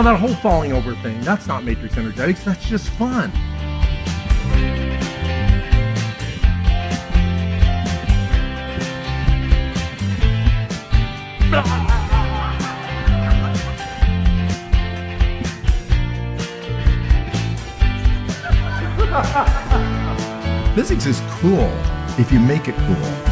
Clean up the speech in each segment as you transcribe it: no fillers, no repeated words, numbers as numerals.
Now that whole falling over thing, that's not matrix energetics, that's just fun. Physics is cool if you make it cool.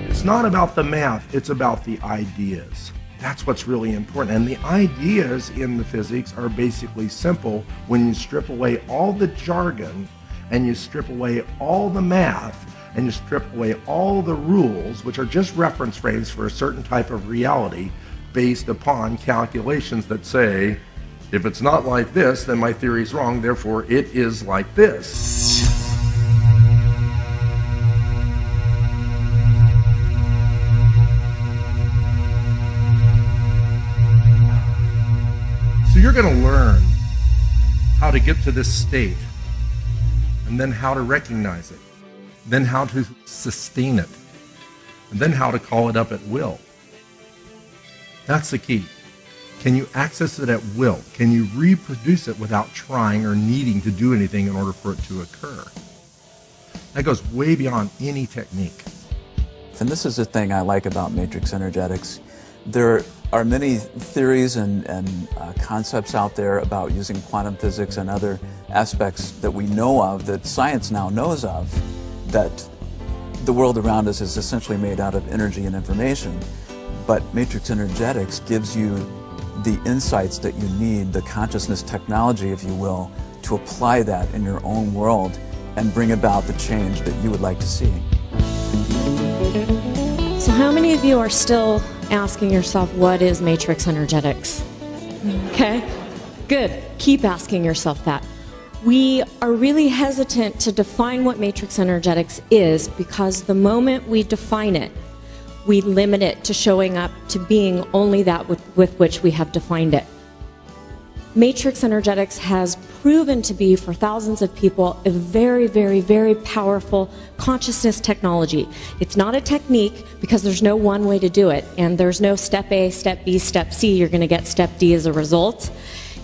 It's not about the math, it's about the ideas. That's what's really important. And the ideas in the physics are basically simple when you strip away all the jargon and you strip away all the math and you strip away all the rules, which are just reference frames for a certain type of reality based upon calculations that say, if it's not like this, then my theory is wrong, therefore it is like this. So you're going to learn how to get to this state, and then how to recognize it, then how to sustain it, and then how to call it up at will. That's the key. Can you access it at will? Can you reproduce it without trying or needing to do anything in order for it to occur? That goes way beyond any technique. And this is the thing I like about matrix energetics. There are many theories and concepts out there about using quantum physics and other aspects that we know of, that science now knows of, that the world around us is essentially made out of energy and information. But matrix energetics gives you the insights that you need, the consciousness technology, if you will, to apply that in your own world and bring about the change that you would like to see. So how many of you are still asking yourself, what is matrix energetics? Okay, good. Keep asking yourself that. We are really hesitant to define what matrix energetics is because the moment we define it, we limit it to showing up to being only that with which we have defined it. Matrix energetics has proven to be, for thousands of people, a very, very, very powerful consciousness technology. It's not a technique because there's no one way to do it, and there's no step A, step B, step C. You're going to get step D as a result.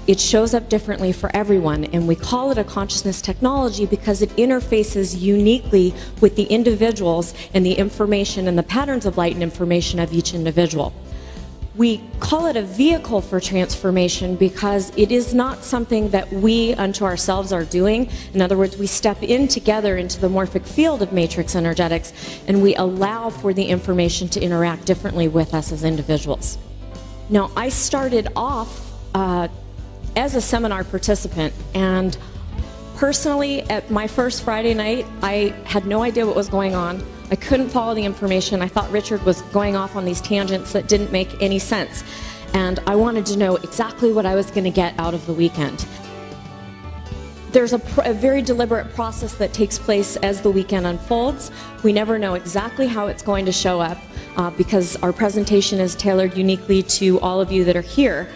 It shows up differently for everyone, and we call it a consciousness technology because it interfaces uniquely with the individuals and the information and the patterns of light and information of each individual. We call it a vehicle for transformation because it is not something that we unto ourselves are doing. In other words, we step in together into the morphic field of matrix energetics and we allow for the information to interact differently with us as individuals. Now, I started off as a seminar participant, and personally at my first Friday night I had no idea what was going on. I couldn't follow the information. I thought Richard was going off on these tangents that didn't make any sense, and I wanted to know exactly what I was going to get out of the weekend. There's a very deliberate process that takes place as the weekend unfolds. We never know exactly how it's going to show up because our presentation is tailored uniquely to all of you that are here,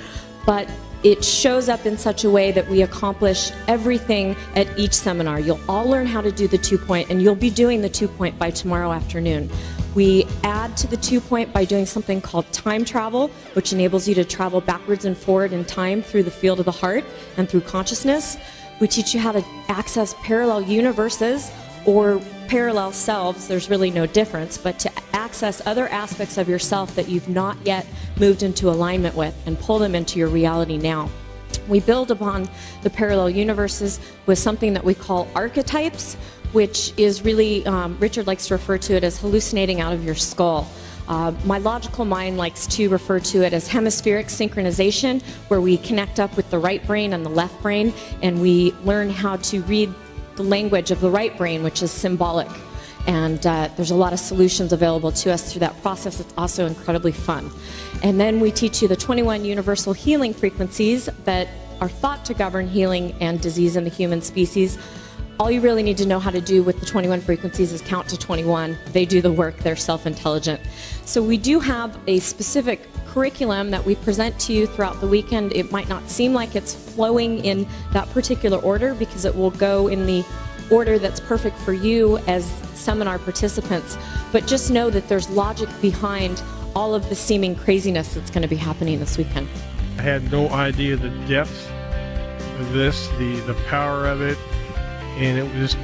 but it shows up in such a way that we accomplish everything at each seminar. You'll all learn how to do the 2-point, and you'll be doing the 2-point by tomorrow afternoon. We add to the 2-point by doing something called time travel, which enables you to travel backwards and forward in time through the field of the heart and through consciousness. We teach you how to access parallel universes or parallel selves. There's really no difference, but to access other aspects of yourself that you've not yet moved into alignment with and pull them into your reality now. We build upon the parallel universes with something that we call archetypes, which is really, Richard likes to refer to it as hallucinating out of your skull. My logical mind likes to refer to it as hemispheric synchronization, where we connect up with the right brain and the left brain, and we learn how to read the language of the right brain, which is symbolic. And there's a lot of solutions available to us through that process. It's also incredibly fun. And then we teach you the 21 universal healing frequencies that are thought to govern healing and disease in the human species. All you really need to know how to do with the 21 frequencies is count to 21. They do the work. They're self-intelligent. So we do have a specific curriculum that we present to you throughout the weekend. It might not seem like it's flowing in that particular order because it will go in the order that's perfect for you as seminar participants, but just know that there's logic behind all of the seeming craziness that's going to be happening this weekend. I had no idea the depth of this, the power of it, and it was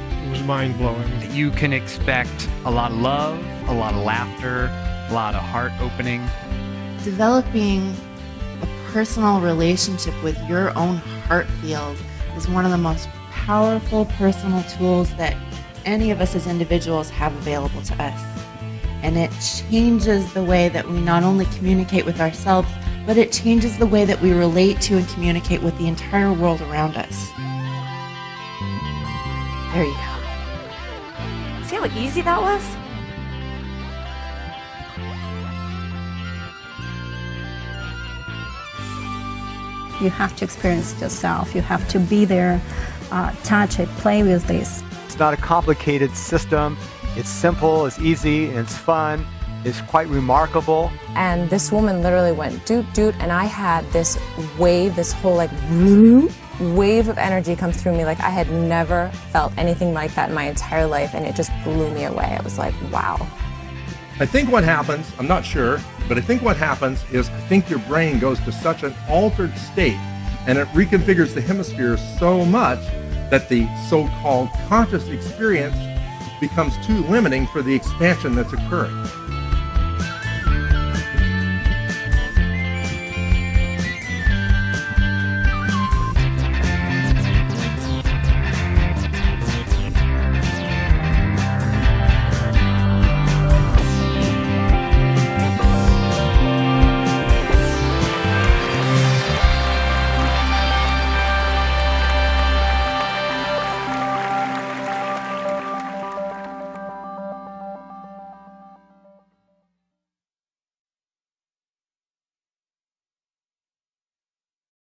mind-blowing. You can expect a lot of love, a lot of laughter, a lot of heart opening. Developing a personal relationship with your own heart field is one of the most powerful personal tools that any of us as individuals have available to us. And it changes the way that we not only communicate with ourselves, but it changes the way that we relate to and communicate with the entire world around us. There you go. See how easy that was? You have to experience it yourself. You have to be there, touch it, play with this. It's not a complicated system. It's simple, it's easy, and it's fun. It's quite remarkable. And this woman literally went doot doot, and I had this wave, this whole like wave of energy come through me like I had never felt anything like that in my entire life, and it just blew me away. I was like, wow. I think what happens, I'm not sure, but I think what happens is I think your brain goes to such an altered state and it reconfigures the hemispheres so much that the so-called conscious experience becomes too limiting for the expansion that's occurring.